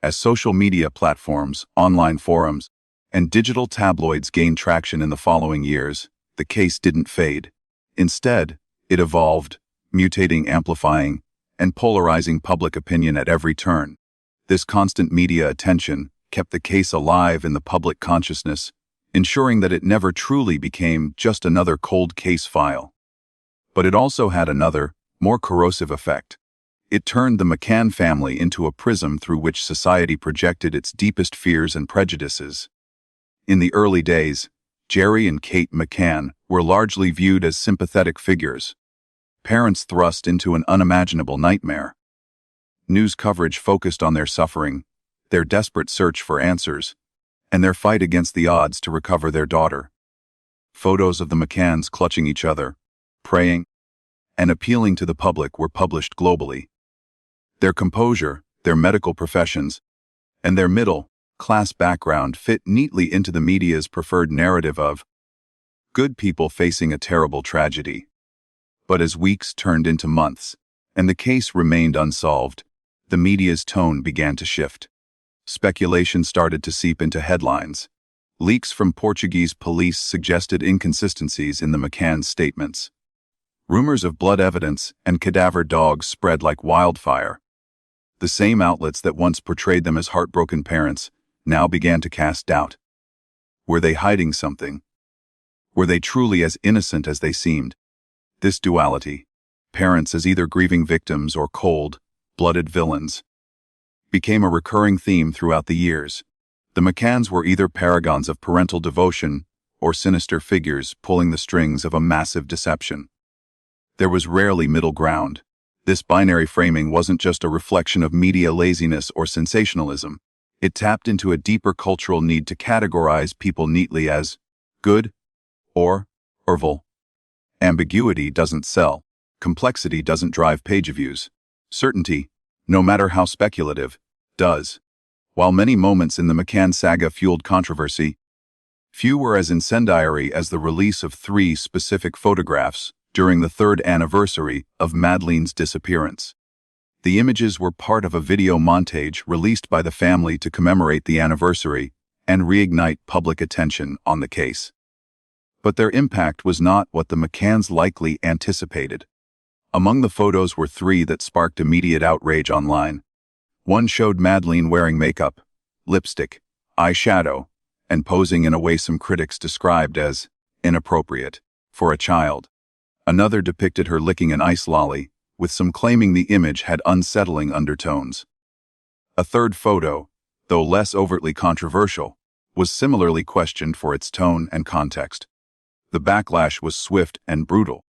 As social media platforms, online forums, and digital tabloids gained traction in the following years, the case didn't fade. Instead, it evolved, mutating, amplifying, and polarizing public opinion at every turn. This constant media attention kept the case alive in the public consciousness, ensuring that it never truly became just another cold case file. But it also had another, more corrosive effect. It turned the McCann family into a prism through which society projected its deepest fears and prejudices. In the early days, Jerry and Kate McCann were largely viewed as sympathetic figures, parents thrust into an unimaginable nightmare. News coverage focused on their suffering, their desperate search for answers, and their fight against the odds to recover their daughter. Photos of the McCanns clutching each other, praying, and appealing to the public were published globally. Their composure, their medical professions, and their middle-class background fit neatly into the media's preferred narrative of good people facing a terrible tragedy. But as weeks turned into months, and the case remained unsolved, the media's tone began to shift. Speculation started to seep into headlines. Leaks from Portuguese police suggested inconsistencies in the McCanns' statements. Rumors of blood evidence and cadaver dogs spread like wildfire. The same outlets that once portrayed them as heartbroken parents now began to cast doubt. Were they hiding something? Were they truly as innocent as they seemed? This duality, parents as either grieving victims or cold-blooded villains, became a recurring theme throughout the years. The McCanns were either paragons of parental devotion or sinister figures pulling the strings of a massive deception. There was rarely middle ground. This binary framing wasn't just a reflection of media laziness or sensationalism. It tapped into a deeper cultural need to categorize people neatly as good or evil. Ambiguity doesn't sell. Complexity doesn't drive page views. Certainty, no matter how speculative, does. While many moments in the McCann saga fueled controversy, few were as incendiary as the release of 3 specific photographs during the 3rd anniversary of Madeleine's disappearance. The images were part of a video montage released by the family to commemorate the anniversary and reignite public attention on the case. But their impact was not what the McCanns likely anticipated. Among the photos were 3 that sparked immediate outrage online. One showed Madeleine wearing makeup, lipstick, eyeshadow, and posing in a way some critics described as inappropriate for a child. Another depicted her licking an ice lolly, with some claiming the image had unsettling undertones. A third photo, though less overtly controversial, was similarly questioned for its tone and context. The backlash was swift and brutal.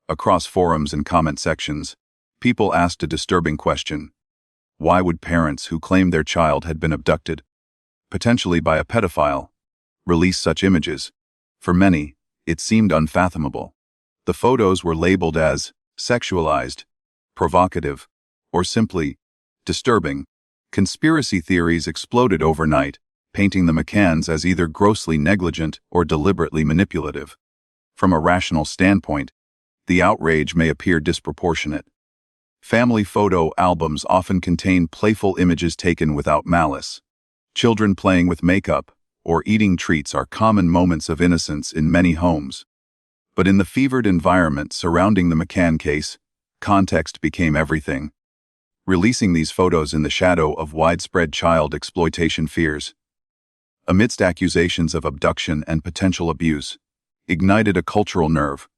Across forums and comment sections, people asked a disturbing question. Why would parents who claimed their child had been abducted, potentially by a pedophile, release such images? For many, it seemed unfathomable. The photos were labeled as sexualized, provocative, or simply disturbing. Conspiracy theories exploded overnight, painting the McCanns as either grossly negligent or deliberately manipulative. From a rational standpoint, the outrage may appear disproportionate. Family photo albums often contain playful images taken without malice. Children playing with makeup or eating treats are common moments of innocence in many homes. But in the fevered environment surrounding the McCann case, context became everything. Releasing these photos in the shadow of widespread child exploitation fears, amidst accusations of abduction and potential abuse, ignited a cultural nerve.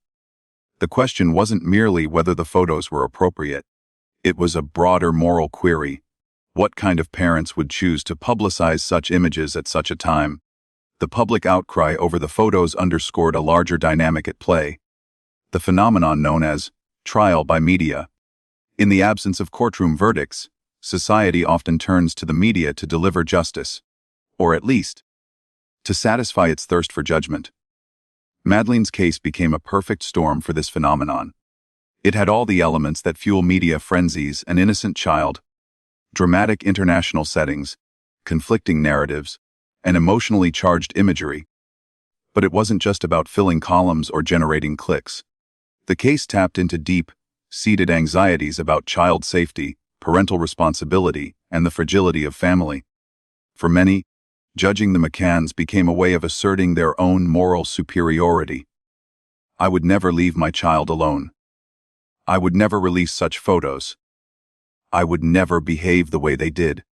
The question wasn't merely whether the photos were appropriate. It was a broader moral query. What kind of parents would choose to publicize such images at such a time? The public outcry over the photos underscored a larger dynamic at play, the phenomenon known as trial by media. In the absence of courtroom verdicts, society often turns to the media to deliver justice, or at least, to satisfy its thirst for judgment. Madeleine's case became a perfect storm for this phenomenon. It had all the elements that fuel media frenzies: an innocent child, dramatic international settings, conflicting narratives, and emotionally charged imagery. But it wasn't just about filling columns or generating clicks. The case tapped into deep-seated anxieties about child safety, parental responsibility, and the fragility of family. For many, judging the McCanns became a way of asserting their own moral superiority. I would never leave my child alone. I would never release such photos. I would never behave the way they did.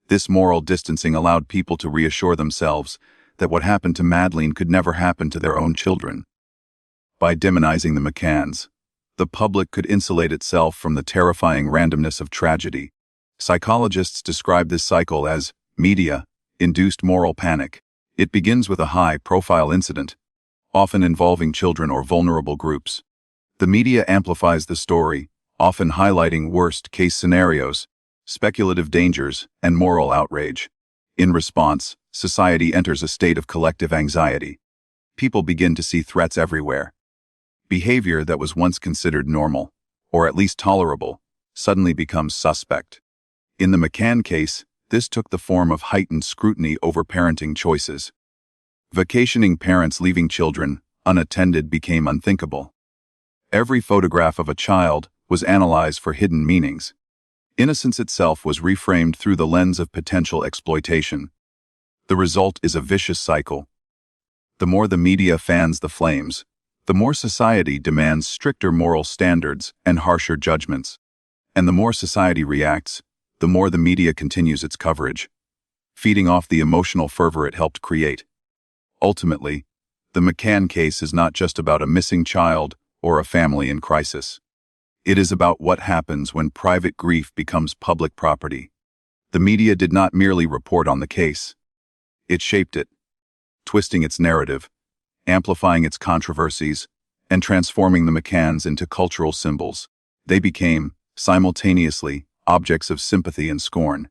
This moral distancing allowed people to reassure themselves that what happened to Madeleine could never happen to their own children. By demonizing the McCanns, the public could insulate itself from the terrifying randomness of tragedy. Psychologists describe this cycle as media-induced moral panic. It begins with a high-profile incident, often involving children or vulnerable groups. The media amplifies the story, often highlighting worst-case scenarios, speculative dangers, and moral outrage. In response, society enters a state of collective anxiety. People begin to see threats everywhere. Behavior that was once considered normal, or at least tolerable, suddenly becomes suspect. In the McCann case, this took the form of heightened scrutiny over parenting choices. Vacationing parents leaving children unattended became unthinkable. Every photograph of a child was analyzed for hidden meanings. Innocence itself was reframed through the lens of potential exploitation. The result is a vicious cycle. The more the media fans the flames, the more society demands stricter moral standards and harsher judgments. And the more society reacts, the more the media continues its coverage, feeding off the emotional fervor it helped create. Ultimately, the McCann case is not just about a missing child or a family in crisis. It is about what happens when private grief becomes public property. The media did not merely report on the case. It shaped it, twisting its narrative, amplifying its controversies, and transforming the McCanns into cultural symbols. They became, simultaneously, objects of sympathy and scorn.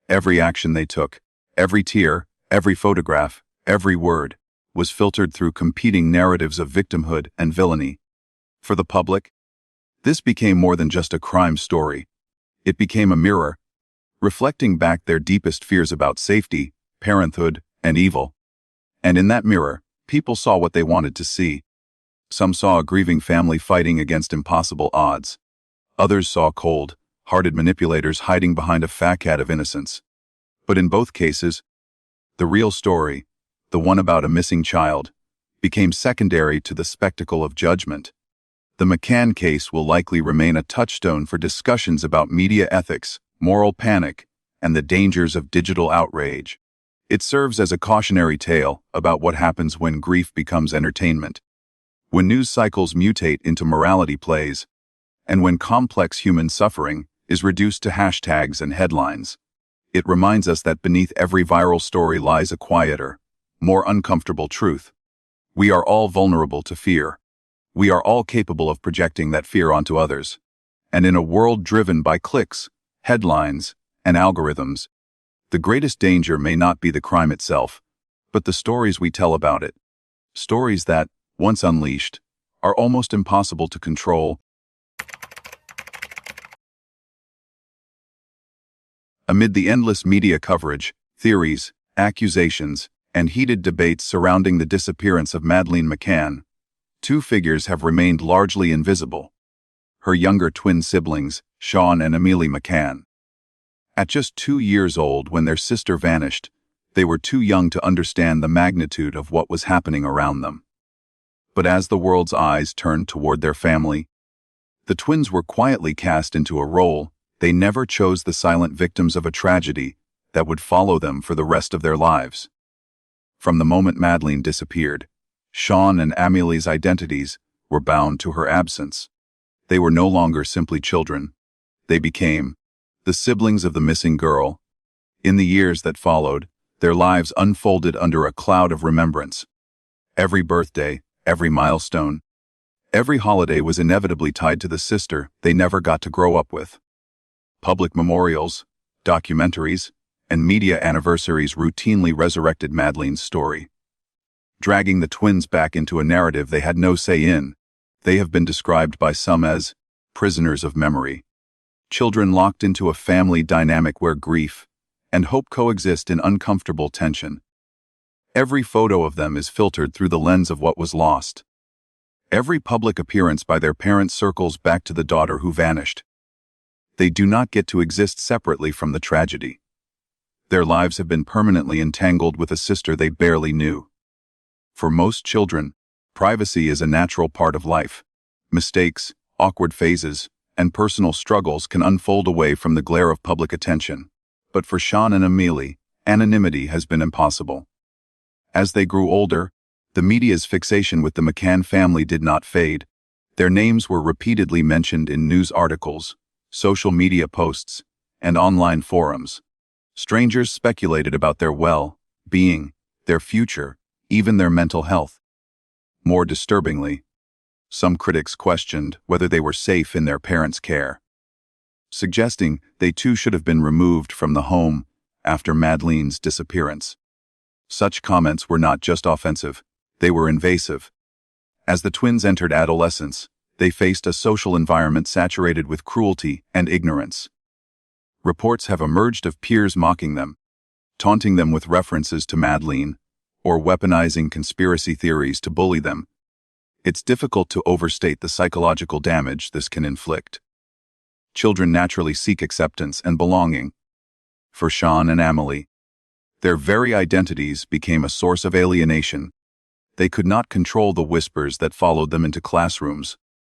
Every action they took, every tear, every photograph, every word, was filtered through competing narratives of victimhood and villainy. For the public, this became more than just a crime story. It became a mirror, reflecting back their deepest fears about safety, parenthood, and evil. And in that mirror, people saw what they wanted to see. Some saw a grieving family fighting against impossible odds. Others saw cold-hearted manipulators hiding behind a facade of innocence. But in both cases, the real story, the one about a missing child, became secondary to the spectacle of judgment. The McCann case will likely remain a touchstone for discussions about media ethics, moral panic, and the dangers of digital outrage. It serves as a cautionary tale about what happens when grief becomes entertainment, When news cycles mutate into morality plays, and when complex human suffering is reduced to hashtags and headlines, it reminds us that beneath every viral story lies a quieter, more uncomfortable truth. We are all vulnerable to fear. We are all capable of projecting that fear onto others. And in a world driven by clicks, headlines, and algorithms, the greatest danger may not be the crime itself, but the stories we tell about it. Stories that, once unleashed, are almost impossible to control. Amid the endless media coverage, theories, accusations, and heated debates surrounding the disappearance of Madeleine McCann, two figures have remained largely invisible: her younger twin siblings, Sean and Amelie McCann. At just 2 years old when their sister vanished, they were too young to understand the magnitude of what was happening around them. But as the world's eyes turned toward their family, the twins were quietly cast into a role they never chose: the silent victims of a tragedy that would follow them for the rest of their lives. From the moment Madeleine disappeared, Sean and Amelie's identities were bound to her absence. They were no longer simply children. They became the siblings of the missing girl. In the years that followed, their lives unfolded under a cloud of remembrance. Every birthday, every milestone, every holiday was inevitably tied to the sister they never got to grow up with. Public memorials, documentaries, and media anniversaries routinely resurrected Madeleine's story, dragging the twins back into a narrative they had no say in. They have been described by some as prisoners of memory, children locked into a family dynamic where grief and hope coexist in uncomfortable tension. Every photo of them is filtered through the lens of what was lost. Every public appearance by their parents circles back to the daughter who vanished. They do not get to exist separately from the tragedy. Their lives have been permanently entangled with a sister they barely knew. For most children, privacy is a natural part of life. Mistakes, awkward phases, and personal struggles can unfold away from the glare of public attention. But for Sean and Amelie, anonymity has been impossible. As they grew older, the media's fixation with the McCann family did not fade. Their names were repeatedly mentioned in news articles, social media posts, and online forums. Strangers speculated about their well-being, their future, even their mental health. More disturbingly, some critics questioned whether they were safe in their parents' care, suggesting they too should have been removed from the home after Madeleine's disappearance. Such comments were not just offensive, they were invasive. As the twins entered adolescence, they faced a social environment saturated with cruelty and ignorance. Reports have emerged of peers mocking them, taunting them with references to Madeleine, or weaponizing conspiracy theories to bully them. It's difficult to overstate the psychological damage this can inflict. Children naturally seek acceptance and belonging. For Sean and Amelie, their very identities became a source of alienation. They could not control the whispers that followed them into classrooms,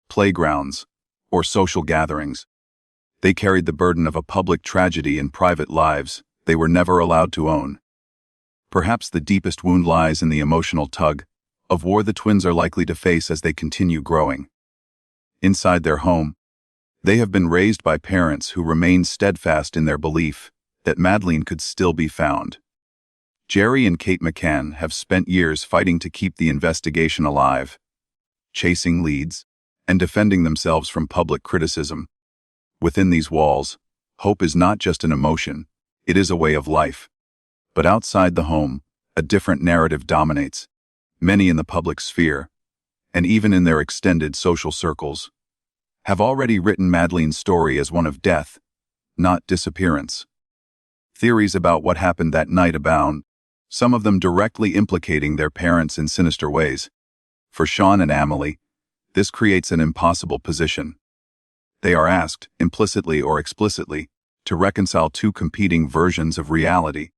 playgrounds, or social gatherings. They carried the burden of a public tragedy in private lives they were never allowed to own. Perhaps the deepest wound lies in the emotional tug of war the twins are likely to face as they continue growing. Inside their home, they have been raised by parents who remain steadfast in their belief that Madeleine could still be found. Jerry and Kate McCann have spent years fighting to keep the investigation alive, chasing leads, and defending themselves from public criticism. Within these walls, hope is not just an emotion, it is a way of life. But outside the home, a different narrative dominates. Many in the public sphere, and even in their extended social circles, have already written Madeleine's story as one of death, not disappearance. Theories about what happened that night abound, some of them directly implicating their parents in sinister ways. For Sean and Amelie, this creates an impossible position. They are asked, implicitly or explicitly, to reconcile two competing versions of reality,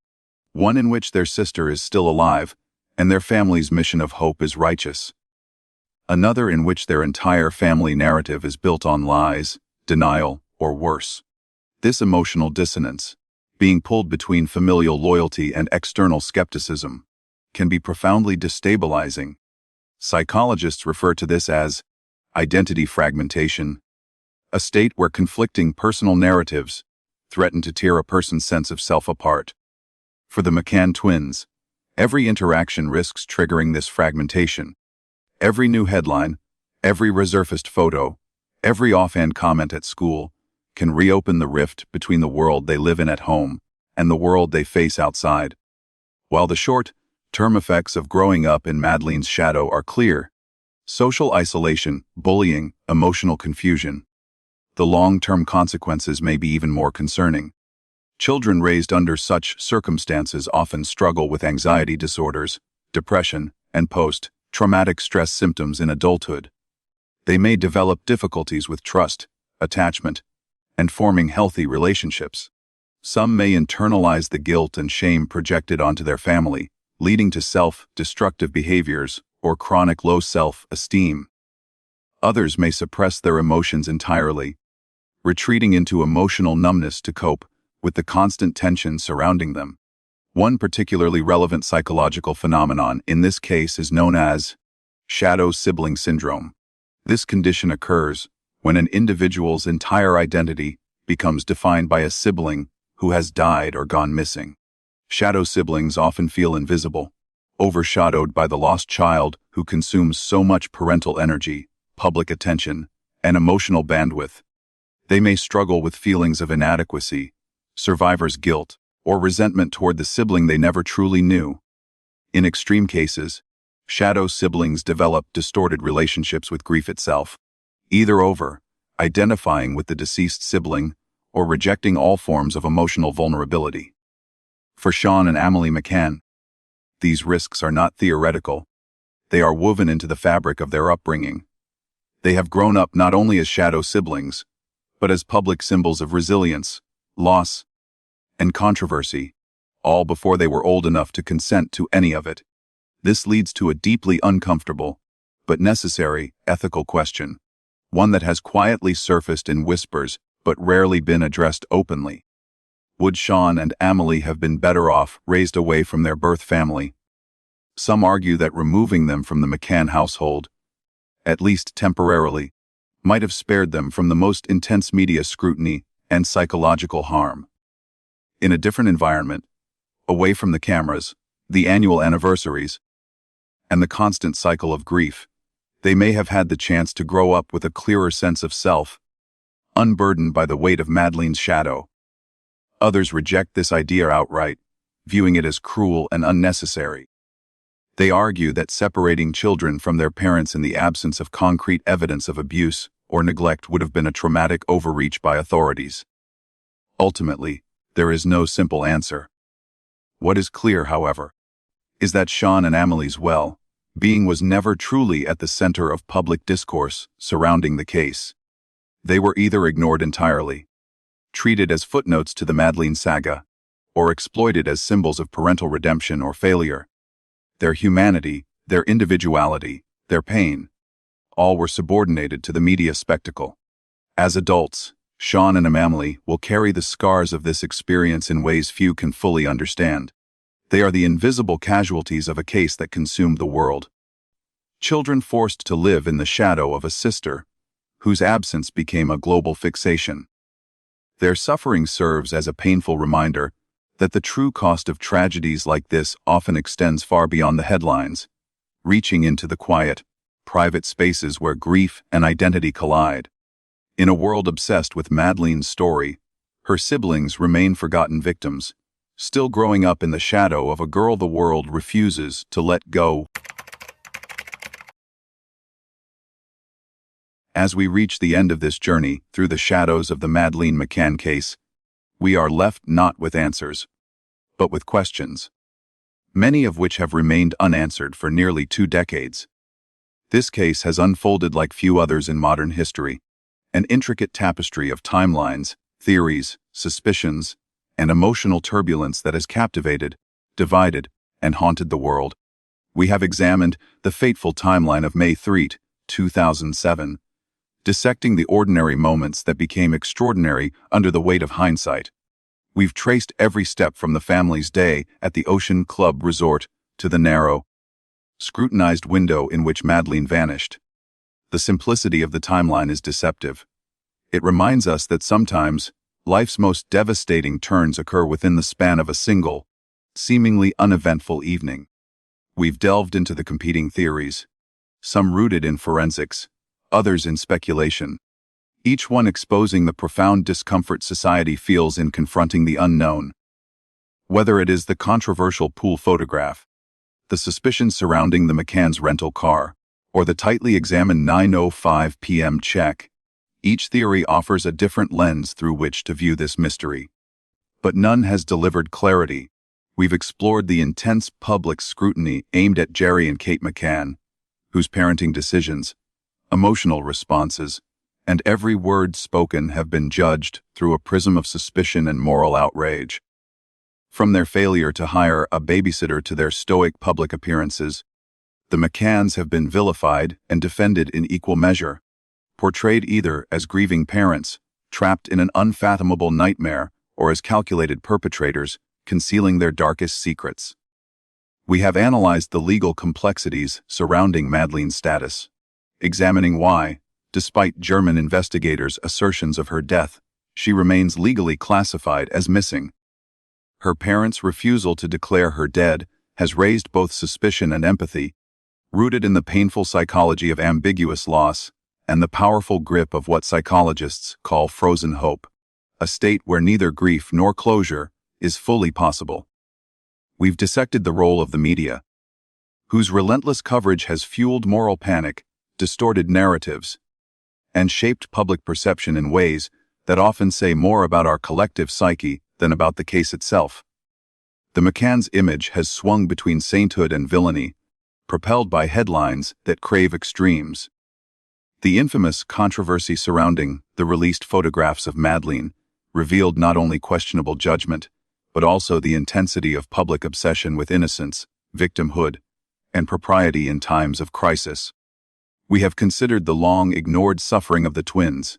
one in which their sister is still alive, and their family's mission of hope is righteous. Another in which their entire family narrative is built on lies, denial, or worse. This emotional dissonance, being pulled between familial loyalty and external skepticism, can be profoundly destabilizing. Psychologists refer to this as identity fragmentation, a state where conflicting personal narratives threaten to tear a person's sense of self apart. For the McCann twins, every interaction risks triggering this fragmentation. Every new headline, every resurfaced photo, every offhand comment at school can reopen the rift between the world they live in at home and the world they face outside. While the short-term effects of growing up in Madeleine's shadow are clear: social isolation, bullying, emotional confusion, the long-term consequences may be even more concerning. Children raised under such circumstances often struggle with anxiety disorders, depression, and post-traumatic stress symptoms in adulthood. They may develop difficulties with trust, attachment, and forming healthy relationships. Some may internalize the guilt and shame projected onto their family, leading to self-destructive behaviors or chronic low self-esteem. Others may suppress their emotions entirely, retreating into emotional numbness to cope with the constant tension surrounding them. One particularly relevant psychological phenomenon in this case is known as shadow sibling syndrome. This condition occurs when an individual's entire identity becomes defined by a sibling who has died or gone missing. Shadow siblings often feel invisible, overshadowed by the lost child who consumes so much parental energy, public attention, and emotional bandwidth. They may struggle with feelings of inadequacy, survivor's guilt, or resentment toward the sibling they never truly knew. In extreme cases, shadow siblings develop distorted relationships with grief itself, either over identifying with the deceased sibling or rejecting all forms of emotional vulnerability. For Sean and Madeleine McCann, these risks are not theoretical. They are woven into the fabric of their upbringing. They have grown up not only as shadow siblings, but as public symbols of resilience, loss, and controversy, all before they were old enough to consent to any of it. This leads to a deeply uncomfortable, but necessary, ethical question, one that has quietly surfaced in whispers but rarely been addressed openly. Would Sean and Madeleine have been better off raised away from their birth family? Some argue that removing them from the McCann household, at least temporarily, might have spared them from the most intense media scrutiny and psychological harm. In a different environment, away from the cameras, the annual anniversaries, and the constant cycle of grief, they may have had the chance to grow up with a clearer sense of self, unburdened by the weight of Madeleine's shadow. Others reject this idea outright, viewing it as cruel and unnecessary. They argue that separating children from their parents in the absence of concrete evidence of abuse or neglect would have been a traumatic overreach by authorities. Ultimately, there is no simple answer. What is clear, however, is that Sean and Amelie's well-being was never truly at the center of public discourse surrounding the case. They were either ignored entirely, treated as footnotes to the Madeleine saga, or exploited as symbols of parental redemption or failure. Their humanity, their individuality, their pain, all were subordinated to the media spectacle. As adults, Sean and Madeleine will carry the scars of this experience in ways few can fully understand. They are the invisible casualties of a case that consumed the world. Children forced to live in the shadow of a sister, whose absence became a global fixation. Their suffering serves as a painful reminder that the true cost of tragedies like this often extends far beyond the headlines, reaching into the quiet, private spaces where grief and identity collide. In a world obsessed with Madeleine's story, her siblings remain forgotten victims, still growing up in the shadow of a girl the world refuses to let go. As we reach the end of this journey through the shadows of the Madeleine McCann case, we are left not with answers, but with questions, many of which have remained unanswered for nearly 2 decades. This case has unfolded like few others in modern history, an intricate tapestry of timelines, theories, suspicions, and emotional turbulence that has captivated, divided, and haunted the world. We have examined the fateful timeline of May 3, 2007, dissecting the ordinary moments that became extraordinary under the weight of hindsight. We've traced every step from the family's day at the Ocean Club Resort to the narrow, scrutinized window in which Madleen vanished. The simplicity of the timeline is deceptive. It reminds us that sometimes, life's most devastating turns occur within the span of a single, seemingly uneventful evening. We've delved into the competing theories, some rooted in forensics, others in speculation, each one exposing the profound discomfort society feels in confronting the unknown. Whether it is the controversial pool photograph, the suspicions surrounding the McCann's rental car, or the tightly examined 9:05 p.m. check, each theory offers a different lens through which to view this mystery. But none has delivered clarity. We've explored the intense public scrutiny aimed at Jerry and Kate McCann, whose parenting decisions, emotional responses, and every word spoken have been judged through a prism of suspicion and moral outrage. From their failure to hire a babysitter to their stoic public appearances, the McCanns have been vilified and defended in equal measure, portrayed either as grieving parents, trapped in an unfathomable nightmare, or as calculated perpetrators, concealing their darkest secrets. We have analyzed the legal complexities surrounding Madeleen's status, examining why, despite German investigators' assertions of her death, she remains legally classified as missing. Her parents' refusal to declare her dead has raised both suspicion and empathy, rooted in the painful psychology of ambiguous loss and the powerful grip of what psychologists call frozen hope, a state where neither grief nor closure is fully possible. We've dissected the role of the media, whose relentless coverage has fueled moral panic, distorted narratives, and shaped public perception in ways that often say more about our collective psyche than about the case itself. The McCann's image has swung between sainthood and villainy, propelled by headlines that crave extremes. The infamous controversy surrounding the released photographs of Madleen revealed not only questionable judgment, but also the intensity of public obsession with innocence, victimhood, and propriety in times of crisis. We have considered the long-ignored suffering of the twins,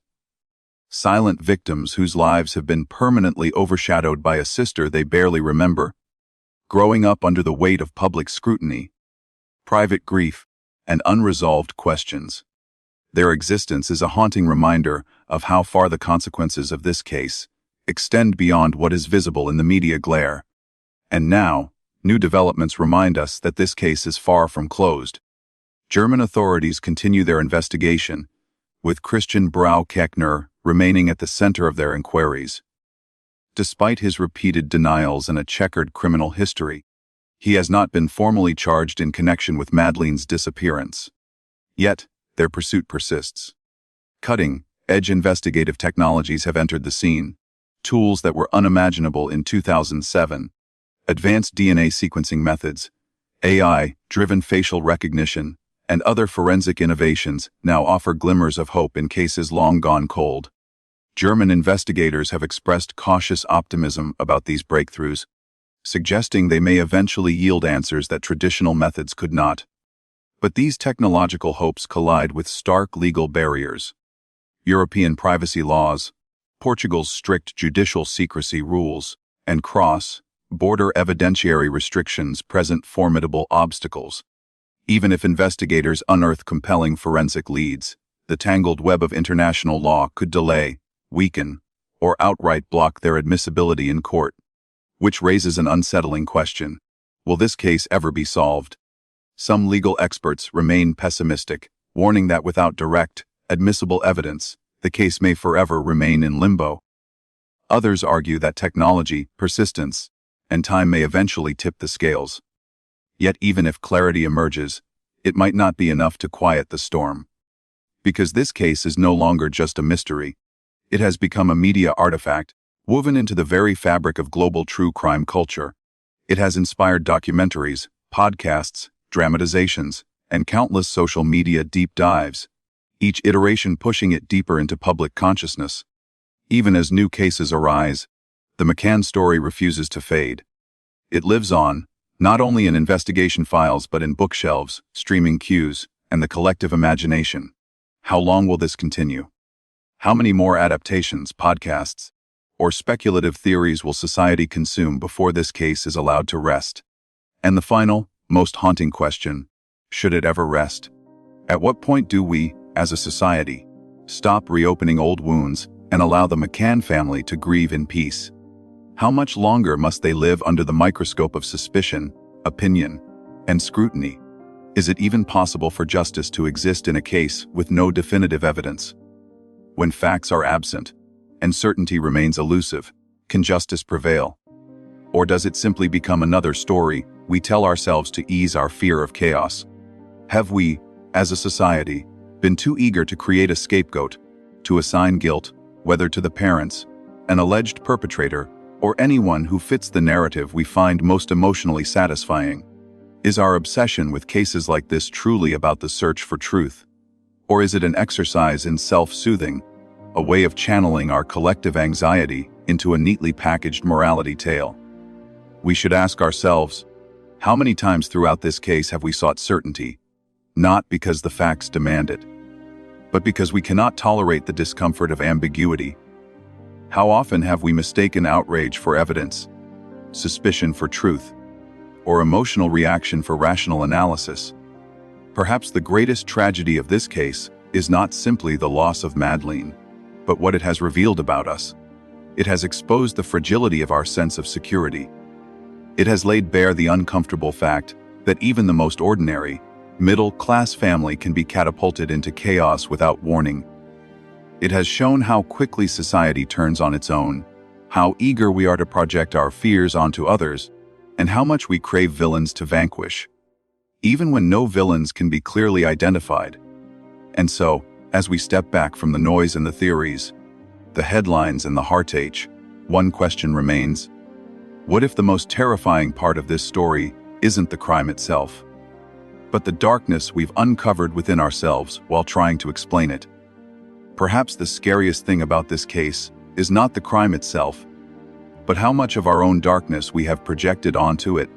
silent victims whose lives have been permanently overshadowed by a sister they barely remember, growing up under the weight of public scrutiny, private grief, and unresolved questions. Their existence is a haunting reminder of how far the consequences of this case extend beyond what is visible in the media glare. And now, new developments remind us that this case is far from closed. German authorities continue their investigation, with Christian Brau-Keckner remaining at the center of their inquiries. Despite his repeated denials and a checkered criminal history, he has not been formally charged in connection with Madeleen's disappearance. Yet, their pursuit persists. Cutting-edge investigative technologies have entered the scene, tools that were unimaginable in 2007. Advanced DNA sequencing methods, AI-driven facial recognition, and other forensic innovations now offer glimmers of hope in cases long gone cold. German investigators have expressed cautious optimism about these breakthroughs, suggesting they may eventually yield answers that traditional methods could not. But these technological hopes collide with stark legal barriers. European privacy laws, Portugal's strict judicial secrecy rules, and cross-border evidentiary restrictions present formidable obstacles. Even if investigators unearth compelling forensic leads, the tangled web of international law could delay, weaken, or outright block their admissibility in court. Which raises an unsettling question. Will this case ever be solved? Some legal experts remain pessimistic, warning that without direct, admissible evidence, the case may forever remain in limbo. Others argue that technology, persistence, and time may eventually tip the scales. Yet even if clarity emerges, it might not be enough to quiet the storm. Because this case is no longer just a mystery. It has become a media artifact, woven into the very fabric of global true crime culture. It has inspired documentaries, podcasts, dramatizations, and countless social media deep dives, each iteration pushing it deeper into public consciousness. Even as new cases arise, the McCann story refuses to fade. It lives on, not only in investigation files but in bookshelves, streaming queues, and the collective imagination. How long will this continue? How many more adaptations, podcasts, or speculative theories will society consume before this case is allowed to rest? And the final, most haunting question, Should it ever rest? At what point do we, as a society, stop reopening old wounds and allow the McCann family to grieve in peace? How much longer must they live under the microscope of suspicion, opinion, and scrutiny? Is it even possible for justice to exist in a case with no definitive evidence? When facts are absent and certainty remains elusive, can justice prevail? Or does it simply become another story we tell ourselves to ease our fear of chaos? Have we, as a society, been too eager to create a scapegoat, to assign guilt, whether to the parents, an alleged perpetrator, or anyone who fits the narrative we find most emotionally satisfying? Is our obsession with cases like this truly about the search for truth? Or is it an exercise in self-soothing, a way of channeling our collective anxiety into a neatly packaged morality tale? We should ask ourselves, how many times throughout this case have we sought certainty, not because the facts demand it, but because we cannot tolerate the discomfort of ambiguity? How often have we mistaken outrage for evidence, suspicion for truth, or emotional reaction for rational analysis? Perhaps the greatest tragedy of this case is not simply the loss of Madleen, but what it has revealed about us. It has exposed the fragility of our sense of security. It has laid bare the uncomfortable fact that even the most ordinary, middle-class family can be catapulted into chaos without warning. It has shown how quickly society turns on its own, how eager we are to project our fears onto others, and how much we crave villains to vanquish, even when no villains can be clearly identified. And so, as we step back from the noise and the theories, the headlines and the heartache, one question remains: what if the most terrifying part of this story isn't the crime itself, but the darkness we've uncovered within ourselves while trying to explain it? Perhaps the scariest thing about this case is not the crime itself, but how much of our own darkness we have projected onto it